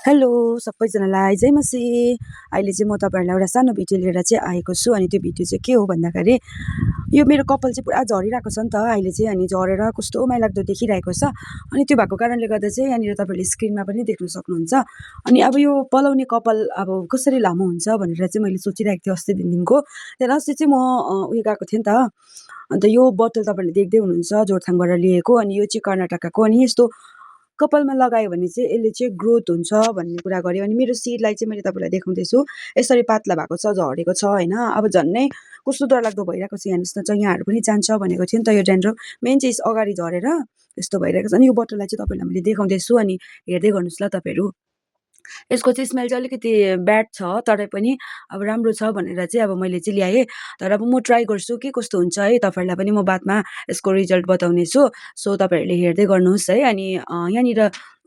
Hello सबैजनालाई जय मसीह। अहिले चाहिँ म तपाईँहरूलाई एउटा सानो भिडियो लिएर चाहिँ आएको छु। अनि त्यो भिडियो चाहिँ के हो भन्दाखेरि यो मेरो कपाल चाहिँ पुरा झरिरहेको छ नि त अहिले चाहिँ। अनि झरेर कस्तो माइलाग्दो देखिरहेको छ। अनि त्यो भएको कारणले गर्दा चाहिँ यहाँनिर तपाईँले स्क्रिनमा पनि देख्न सक्नुहुन्छ। अनि अब यो पलाउने कपाल अब कसरी लामो हुन्छ भनेर चाहिँ मैले सोचिरहेको थिएँ अस्ति दिनदेखिको। त्यहाँदेखि अस्ति चाहिँ म उयो गएको थिएँ नि त। अन्त यो बोतल तपाईँले देख्दै हुनुहुन्छ जोरथाङबाट लिएको। अनि यो चाहिँ कर्नाटकाको। अनि यस्तो कपालमा लगायो भने चाहिँ यसले चाहिँ ग्रोथ हुन्छ भन्ने कुरा गर्यो। अनि मेरो शिरलाई चाहिँ मैले तपाईँलाई देखाउँदैछु, यसरी पातला भएको छ, झरेको छ होइन। अब झन्नै कस्तो डरलाग्दो भइरहेको छ। हेर्नुहोस् न, यहाँहरू पनि जान्छ भनेको थियो नि त यो डेन्ड्रफ। मेन चाहिँ अगाडि झरेर यस्तो भइरहेको छ। अनि यो बोतललाई चाहिँ तपाईँलाई मैले देखाउँदैछु, अनि हेर्दै गर्नुहोस् ल तपाईँहरू। यसको चाहिँ स्मेल चाहिँ अलिकति ब्याड छ, तरै पनि अब राम्रो छ भनेर चाहिँ अब मैले चाहिँ ल्याएँ। तर अब म ट्राई गर्छु के कस्तो हुन्छ है, तपाईँहरूलाई पनि म बादमा यसको रिजल्ट बताउने छु। सो तपाईँहरूले हेर्दै गर्नुहोस् है। अनि यहाँनिर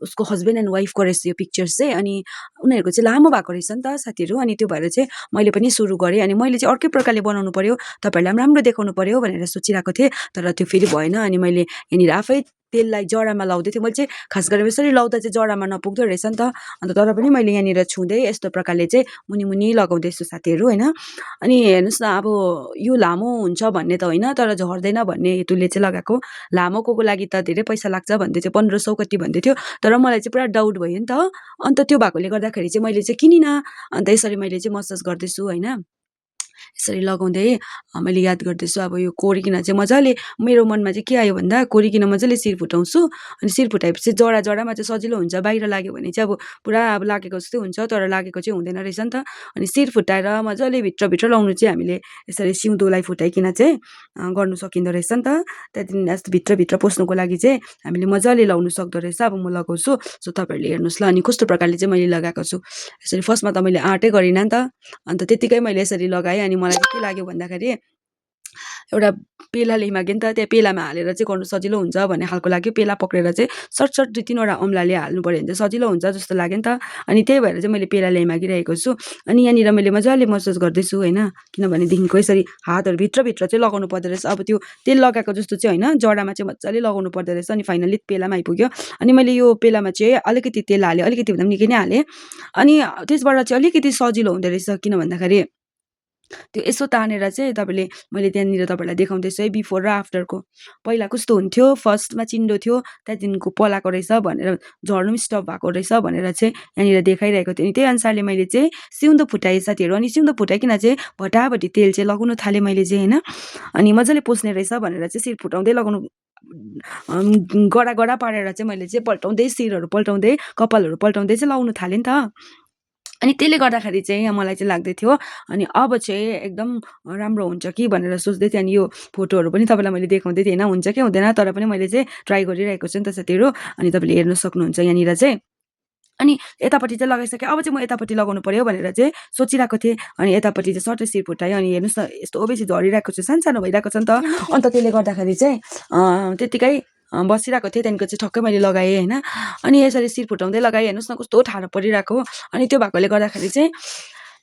उसको हस्बेन्ड एन्ड वाइफको रहेछ यो पिक्चर्स चाहिँ। अनि उनीहरूको चाहिँ लामो भएको रहेछ नि त साथीहरू। अनि त्यो भएर चाहिँ मैले पनि सुरु गरेँ। अनि मैले चाहिँ अर्कै प्रकारले बनाउनु पऱ्यो, तपाईँहरूलाई पनि राम्रो देखाउनु पऱ्यो भनेर सोचिरहेको थिएँ। तर त्यो फेरि भएन। अनि मैले यहाँनिर आफै तेललाई जरामा लाउँदै थिएँ। मैले चाहिँ खास गरेर यसरी लाउँदा चाहिँ जरामा नपुग्दो रहेछ नि त। अन्त तर पनि मैले यहाँनिर छुँदै यस्तो प्रकारले चाहिँ मुनि मुनि लगाउँदैछु साथीहरू होइन। अनि हेर्नुहोस् न, अब यो लामो हुन्छ भन्ने त होइन, तर झर्दैन भन्ने हेतुले चाहिँ लगाएको। लामोको लागि त धेरै पैसा लाग्छ भन्दै थियो, 1500 कति भन्दै थियो। तर मलाई चाहिँ पुरा डाउट भयो नि त। अन्त त्यो भएकोले गर्दाखेरि चाहिँ मैले चाहिँ किनिनँ। अन्त यसरी मैले चाहिँ मसाज गर्दैछु होइन। यसरी लगाउँदै मैले याद गर्दैछु। अब यो कोरिकिन चाहिँ मजाले मेरो मनमा चाहिँ के आयो भन्दा, कोरिकिन मजाले शिर फुटाउँछु। अनि शिर फुटाएपछि जरामा चाहिँ सजिलो हुन्छ। बाहिर लाग्यो भने चाहिँ अब पुरा अब लागेको जस्तै हुन्छ, तर लागेको चाहिँ हुँदैन रहेछ नि त। अनि शिर फुटाएर मजाले भित्रभित्र लाउनु चाहिँ हामीले यसरी सिउँदोलाई फुटाइकन चाहिँ गर्नु सकिँदो रहेछ नि त। त्यहाँदेखि यस्तो भित्रभित्र पस्नुको लागि चाहिँ हामीले मजाले लाउनु सक्दो रहेछ। अब म लगाउँछु, सो तपाईँहरूले हेर्नुहोस् ल। अनि कस्तो प्रकारले चाहिँ मैले लगाएको छु। यसरी फर्स्टमा त मैले आँटै गरिनँ नि त। अन्त त्यतिकै मैले यसरी लगाएँ। अनि मलाई के लाग्यो भन्दाखेरि एउटा पेला ल्याइमाग्यो नि त, त्यहाँ पेलामा हालेर चाहिँ गर्नु सजिलो हुन्छ भन्ने खालको लाग्यो। पेला पक्रेर चाहिँ सर्ट 2-3वटा अम्लाले हाल्नु पऱ्यो भने चाहिँ सजिलो हुन्छ जस्तो लाग्यो नि त। अनि त्यही भएर चाहिँ मैले पेला ल्याइमागिरहेको छु। अनि यहाँनिर मैले मजाले मसाज गर्दैछु होइन। किनभनेदेखिको यसरी हातहरू भित्रभित्र चाहिँ लगाउनु पर्दो रहेछ। अब त्यो तेल लगाएको जस्तो चाहिँ होइन, जडामा चाहिँ मजाले लगाउनु पर्दो रहेछ। अनि फाइनली पेलामा आइपुग्यो। अनि मैले यो पेलामा चाहिँ अलिकति तेल हालेँ, अलिकति भन्दा पनि निकै नै हालेँ। अनि त्यसबाट चाहिँ अलिकति सजिलो हुँदो रहेछ। किन भन्दाखेरि त्यो यसो तानेर चाहिँ तपाईँले, मैले त्यहाँनिर तपाईँलाई देखाउँदैछु है बिफोर र आफ्टरको। पहिला कस्तो हुन्थ्यो, फर्स्टमा चिन्डो थियो, त्यहाँदेखिको पलाएको रहेछ भनेर, झर्नु पनि स्टप भएको रहेछ भनेर चाहिँ यहाँनिर देखाइरहेको थियो। अनि त्यही अनुसारले मैले चाहिँ सिउँदो फुटाएँ साथीहरू। अनि सिउँदो फुटाइकन चाहिँ भटाभटी तेल चाहिँ लगाउनु थालेँ मैले चाहिँ होइन। अनि मजाले पोस्ने रहेछ भनेर चाहिँ शिर फुटाउँदै लगाउनु, गडा पारेर चाहिँ मैले चाहिँ पल्टाउँदै, शिरहरू पल्टाउँदै, कपालहरू पल्टाउँदै चाहिँ लाउनु थालेँ नि त। अनि त्यसले गर्दाखेरि चाहिँ मलाई चाहिँ लाग्दै थियो अनि अब चाहिँ एकदम राम्रो हुन्छ कि भनेर सोच्दै थिएँ। अनि यो फोटोहरू पनि तपाईँलाई मैले देखाउँदै थिएँ होइन, हुन्छ कि हुँदैन, तर पनि मैले चाहिँ ट्राई गरिरहेको छु नि त साथीहरू। अनि तपाईँले हेर्न सक्नुहुन्छ यहाँनिर चाहिँ। अनि यतापट्टि चाहिँ लगाइसकेँ। अब चाहिँ म यतापट्टि लगाउनु पऱ्यो भनेर चाहिँ सोचिरहेको थिएँ। अनि यतापट्टि चाहिँ सर्टै शिर फुटाएँ। अनि हेर्नुहोस् न, यस्तो बेसी झरिरहेको छ, सानो भइरहेको छ नि त। अन्त त्यसले गर्दाखेरि चाहिँ त्यतिकै बसिरहेको थिएँ। त्यहाँदेखिको चाहिँ ठक्कै मैले लगाएँ होइन। अनि यसरी शिर फुटाउँदै लगाएँ। हेर्नुहोस् न कस्तो ठाडो परिरहेको। अनि त्यो भएकोले गर्दाखेरि चाहिँ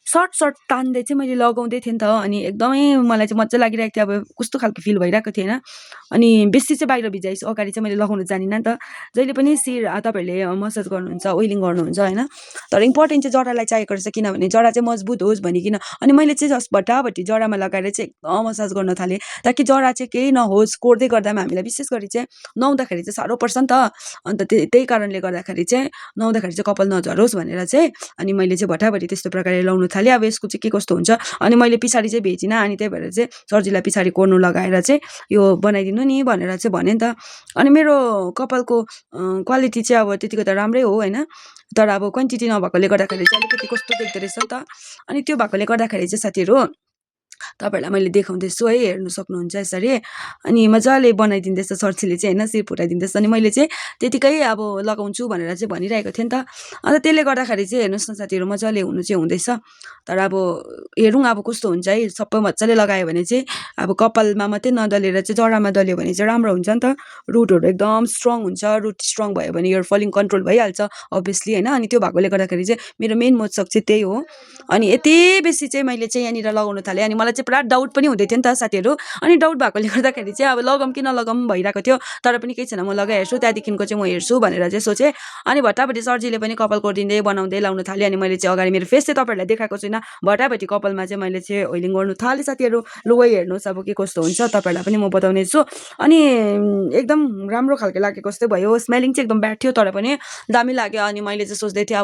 सर्ट तान्दै चाहिँ मैले लगाउँदै थिएँ नि त। अनि एकदमै मलाई चाहिँ मजा लागिरहेको थियो। अब कस्तो खालको फिल भइरहेको थियो होइन। अनि बेसी चाहिँ बाहिर भिजाइस अगाडि चाहिँ मैले लगाउनु जानिनँ नि त। जहिले पनि शिर तपाईँहरूले मसाज गर्नुहुन्छ, ओइलिङ गर्नुहुन्छ होइन, तर इम्पोर्टेन्ट चाहिँ जरालाई चाहिएको रहेछ। किनभने जरा चाहिँ मजबुत होस् भनिकन। अनि मैले चाहिँ जस्ट भटाभटी जरामा लगाएर चाहिँ एकदम मसाज गर्न थालेँ, ताकि जरा चाहिँ केही नहोस्। कोर्दै गर्दामा हामीलाई विशेष गरी चाहिँ नुहाउँदाखेरि चाहिँ साह्रो पर्छ नि त। अन्त त्यही कारणले गर्दाखेरि चाहिँ नुहाउँदाखेरि चाहिँ कपाल नझरोस् भनेर चाहिँ अनि मैले चाहिँ भटाभटी त्यस्तो प्रकारले लाउनु थालेँ। अब यसको चाहिँ के कस्तो हुन्छ, अनि मैले पछाडि चाहिँ भेटिनँ। अनि त्यही भएर चाहिँ सरजीलाई पछाडि कोर्नु लगाएर चाहिँ यो बनाइदिनु नि भनेर चाहिँ भने नि त। अनि मेरो कपालको क्वालिटी चाहिँ अब त्यतिको त राम्रै हो होइन, तर अब क्वान्टिटी नभएकोले गर्दाखेरि चाहिँ अलिकति कस्तो देख्दो रहेछ नि त। अनि त्यो भएकोले गर्दाखेरि चाहिँ साथीहरू तपाईँहरूलाई मैले देखाउँदैछु है, हेर्नु सक्नुहुन्छ यसरी। अनि मजाले बनाइदिँदैछ सरजीले चाहिँ होइन, शिर फुटाइदिँदैछ। अनि मैले चाहिँ त्यतिकै अब लगाउँछु भनेर चाहिँ भनिरहेको थिएँ नि त। अन्त त्यसले गर्दाखेरि चाहिँ हेर्नुहोस् न साथीहरू, मजाले हुनु चाहिँ हुँदैछ। तर अब हेरौँ अब कस्तो हुन्छ है। सबै मजाले लगायो भने चाहिँ अब कपालमा मात्रै नदलेर चाहिँ जरामा दल्यो भने चाहिँ राम्रो हुन्छ नि त। रुटहरू एकदम स्ट्रङ हुन्छ। रुट स्ट्रङ भयो भने हेयर फलिङ कन्ट्रोल भइहाल्छ अभियसली होइन। अनि त्यो भएकोले गर्दाखेरि चाहिँ मेरो मेन मकसद चाहिँ त्यही हो। अनि यति बेसी चाहिँ मैले चाहिँ यहाँनिर लगाउनु थालेँ। अनि मलाई मलाई चाहिँ पुरा डाउट पनि हुँदै थियो नि त साथीहरू। अनि डाउट भएकोले गर्दाखेरि चाहिँ अब लगाऊँ कि नलगाऊँ भइरहेको थियो, तर पनि केही छैन, म लगाइहेर्छु, त्यहाँदेखिको चाहिँ म हेर्छु भनेर चाहिँ सोचेँ। अनि भट्टाभट्टी सरजीले पनि कपाल कोरिदिँदै बनाउँदै लाउनु थाल्यो। अनि मैले चाहिँ अगाडि मेरो फेस चाहिँ तपाईँहरूलाई देखाएको छुइनँ, भट्टाभट्टी कपालमा चाहिँ मैले चाहिँ ओइलिङ गर्नु थालेँ साथीहरू। लु हेर्नुहोस् अब के कस्तो हुन्छ, तपाईँहरूलाई पनि म बताउने छु। अनि एकदम राम्रो खालको लागेको जस्तै भयो, स्मेलिङ चाहिँ एकदम ब्याड थियो तर पनि दामी लाग्यो। अनि मैले चाहिँ सोच्दै थिएँ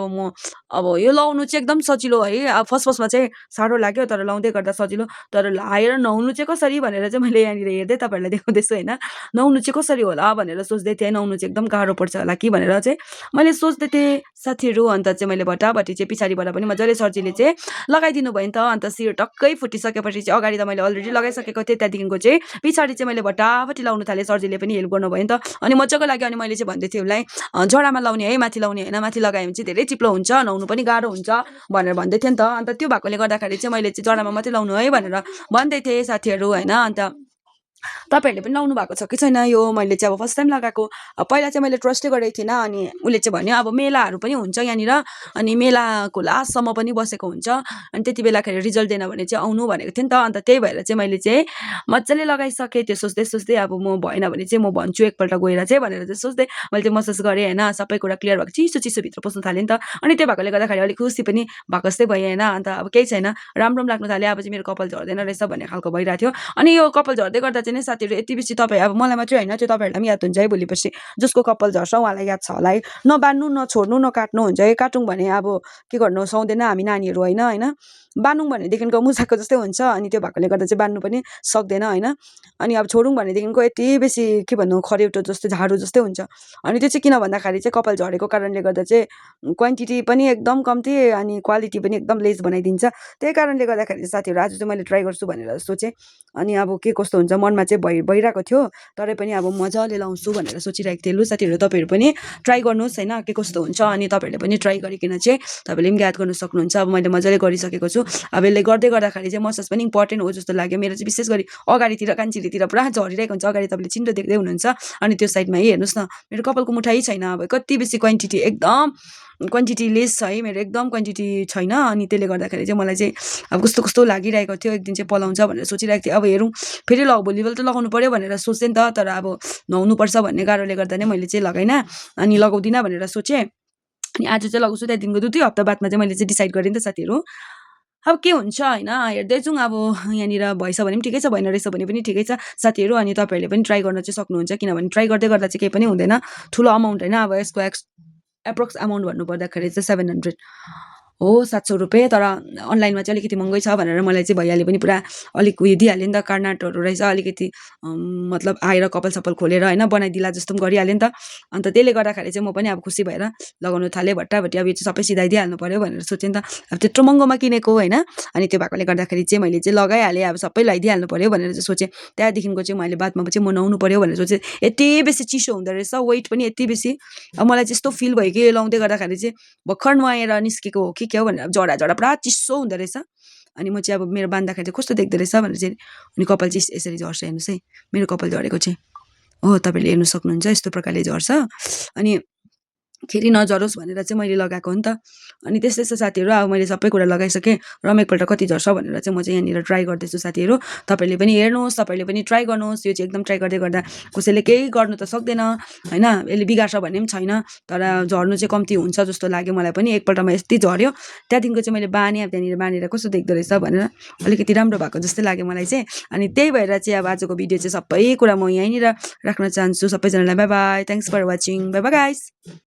अब यो लाउनु चाहिँ एकदम सजिलो है, अब फर्स्टमा चाहिँ साह्रो लाग्यो तर लाउँदै गर्दा सजिलो। तर लाएर नुहाउनु चाहिँ कसरी भनेर चाहिँ मैले यहाँनिर हेर्दै तपाईँहरूलाई देखाउँदैछु होइन, नुहाउनु चाहिँ कसरी होला भनेर सोच्दै थिएँ। नुहाउनु चाहिँ एकदम गाह्रो पर्छ होला कि भनेर चाहिँ मैले सोच्दै थिएँ साथीहरू। अन्त चाहिँ मैले भट्टाभट्टी चाहिँ पछाडिबाट पनि मजाले सरजीले चाहिँ लगाइदिनु भयो नि त। अन्त सिर टक्कै फुटिसकेपछि चाहिँ अगाडि त मैले अलरेडी लगाइसकेको थिएँ, त्यहाँदेखिको चाहिँ पछाडि चाहिँ मैले भट्टाभट्टी लाउनु थालेँ, सरजीले पनि हेल्प गर्नुभयो नि त। अनि मजाको लाग्यो। अनि मैले चाहिँ भन्दै थिएँ उसलाई जरामा लाउने है, माथि लाउने होइन, माथि लगायो भने चाहिँ धेरै चिप्लो हुन्छ, नुहाउनु पनि गाह्रो हुन्छ भनेर भन्दै थिएँ नि त। अन्त त्यो भएकोले गर्दाखेरि चाहिँ मैले चाहिँ जरामा मात्रै लाउनु है भनेर भन्दै थिएँ साथीहरू होइन। अन्त तपाईँहरूले पनि लाउनु भएको छ कि छैन, यो मैले चाहिँ अब फर्स्ट टाइम लगाएको। पहिला चाहिँ मैले ट्रस्टै गरेको थिइनँ। अनि उसले चाहिँ भन्यो अब मेलाहरू पनि हुन्छ यहाँनिर, अनि मेलाको लास्टसम्म पनि बसेको हुन्छ, अनि त्यति बेलाखेरि रिजल्ट दिएन भने चाहिँ आउनु भनेको थियो नि त। अन्त त्यही भएर चाहिँ मैले चाहिँ मजाले लगाइसकेँ। त्यो सोच्दै सोच्दै अब म भएन भने चाहिँ म भन्छु एकपल्ट गएर चाहिँ भनेर चाहिँ सोच्दै मैले चाहिँ मसाज गरेँ होइन। सबै कुरा क्लियर भएको, चिसो चिसो भित्र पस्नु थाल्यो नि त। अनि त्यो भएकोले गर्दाखेरि अलिक खुसी पनि भएको जस्तै भयो होइन। अन्त अब केही छैन, राम्रो पनि लाग्नु थाल्यो, अब चाहिँ मेरो कपाल झर्दैन रहेछ भन्ने खालको भइरहेको थियो। अनि यो कपाल झर्दै गर्दा चाहिँ नि साथीहरू यति बेसी तपाईँ अब मलाई मात्रै होइन, त्यो तपाईँहरूलाई पनि याद हुन्छ है, भोलिपर्सि जसको कपाल झर्छ उहाँलाई याद छ होला है, नबान्नु नछोड्नु नकाट्नु हुन्छ है। काटौँ भने अब के गर्नु सुहाउँदैन हामी नानीहरू होइन बानौँ भनेदेखिको मुसाको जस्तै हुन्छ। अनि त्यो भएकोले गर्दा चाहिँ बान्नु पनि सक्दैन होइन। अनि अब छोडौँ भनेदेखिको यति बेसी के भन्नु खरेउटो जस्तो झाडु जस्तै हुन्छ। अनि त्यो चाहिँ किन भन्दाखेरि चाहिँ कपाल झरेको कारणले गर्दा चाहिँ क्वान्टिटी पनि एकदम कम्ती अनि क्वालिटी पनि एकदम लेस बनाइदिन्छ। त्यही कारणले गर्दाखेरि साथीहरू आज चाहिँ मैले ट्राई गर्छु भनेर सोचेँ। अनि अब के कस्तो हुन्छ मनमा चाहिँ भइरहेको थियो, तरै पनि अब मजाले लाउँछु भनेर सोचिरहेको थिएँ। लु साथीहरू तपाईँहरू पनि ट्राई गर्नुहोस् होइन, के कस्तो हुन्छ। अनि तपाईँहरूले पनि ट्राई गरिकन चाहिँ तपाईँले पनि याद गर्नु सक्नुहुन्छ। अब मैले मजाले गरिसकेको छु। अब यसले गर्दै गर्दाखेरि चाहिँ मसाज पनि इम्पोर्टेन्ट हो जस्तो लाग्यो। मेरो चाहिँ विशेष गरी अगाडितिर कान्छीतिर पुरा झरिरहेको हुन्छ, अगाडि तपाईँले चिन्डो देख्दै हुनुहुन्छ। अनि त्यो साइडमा हेर्नुहोस् न, मेरो कपालको मुठाइ छैन, अब कति बेसी क्वान्टिटी एकदम क्वान्टिटी लेस छ है, मेरो एकदम क्वान्टिटी छैन। अनि त्यसले गर्दाखेरि चाहिँ मलाई चाहिँ अब कस्तो कस्तो लागिरहेको थियो, एक दिन चाहिँ पलाउँछ भनेर सोचिरहेको थिएँ। अब हेरौँ फेरि भोलिपल्ट त लगाउनु पऱ्यो भनेर सोचेँ नि त, तर अब नुहाउनुपर्छ भन्ने गाह्रोले गर्दा नै मैले चाहिँ लगाइनँ अनि लगाउँदिनँ भनेर सोचेँ। अनि आज चाहिँ लगाउँछु, त्यहाँदेखिको 2-3 हप्ता बादमा चाहिँ मैले चाहिँ डिसाइड गरेँ नि त साथीहरू। अब के हुन्छ होइन, हेर्दै जाउँ। अब यहाँनिर भएछ भने पनि ठिकै छ, भएन रहेछ भने पनि ठिकै छ साथीहरू। अनि तपाईँहरूले पनि ट्राई गर्न चाहिँ सक्नुहुन्छ, किनभने ट्राई गर्दै गर्दा चाहिँ केही पनि हुँदैन, ठुलो अमाउन्ट होइन। अब यसको एप्रोक्स अमाउन्ट भन्नुपर्दाखेरि चाहिँ 700 हो, 700 रुपियाँ। तर अनलाइनमा चाहिँ अलिकति महँगै छ भनेर मलाई चाहिँ भैयाले पनि पुरा अलिक उयो दिइहाल्यो नि त, कार्नाटहरू रहेछ अलिकति मतलब आएर कपाल सपाल खोलेर होइन बनाइदिला जस्तो पनि गरिहाल्यो नि त। अन्त त्यसले गर्दाखेरि चाहिँ म पनि अब खुसी भएर लगाउनु थालेँ। भट्टाभट्टी अब यो चाहिँ सबै सिधाइदिइहाल्नु पऱ्यो भनेर सोचेँ नि त, अब त्यत्रो महँगोमा किनेको होइन। अनि त्यो भएकोले गर्दाखेरि चाहिँ मैले चाहिँ लगाइहालेँ, अब सबै लगाइदिइहाल्नु पऱ्यो भनेर चाहिँ सोचेँ। त्यहाँदेखिको चाहिँ मैले बादमा चाहिँ म नुहाउनु पऱ्यो भनेर सोचेँ। यति बेसी चिसो हुँदो रहेछ, वेट पनि यति बेसी। अब मलाई चाहिँ यस्तो फिल भयो कि यो लाउँदै गर्दाखेरि चाहिँ भर्खर नुहाएर निस्केको हो कि क्या हो भनेर, झडा पुरा चिसो हुँदो रहेछ। अनि म चाहिँ अब मेरो बान्दाखेरि चाहिँ कस्तो देख्दो रहेछ भनेर चाहिँ, अनि कपाल चाहिँ यसरी झर्छ हेर्नुहोस् है, मेरो कपाल झरेको चाहिँ हो, तपाईँले हेर्नु सक्नुहुन्छ यस्तो प्रकारले झर्छ। अनि फेरि नझरोस् भनेर चाहिँ मैले लगाएको हो नि त। अनि त्यस्तै साथीहरू अब मैले सबै कुरा लगाइसकेँ र म एकपल्ट कति झर्छ भनेर चाहिँ म चाहिँ यहाँनिर ट्राई गर्दैछु साथीहरू। तपाईँले पनि हेर्नुहोस्, तपाईँले पनि ट्राई गर्नुहोस्। यो चाहिँ एकदम ट्राई गर्दै गर्दा कसैले केही गर्नु त सक्दैन होइन, यसले बिगार्छ भन्ने पनि छैन, तर झर्नु चाहिँ कम्ती हुन्छ जस्तो लाग्यो मलाई पनि। एकपल्टमा यति झऱ्यो, त्यहाँदेखिको चाहिँ मैले बानेँ। अब त्यहाँनिर बानेर कस्तो देख्दो रहेछ भनेर अलिकति राम्रो भएको जस्तै लाग्यो मलाई चाहिँ। अनि त्यही भएर चाहिँ अब आजको भिडियो चाहिँ सबै कुरा म यहीँनिर राख्न चाहन्छु। सबैजनालाई bye bye, thanks for watching, bye bye guys.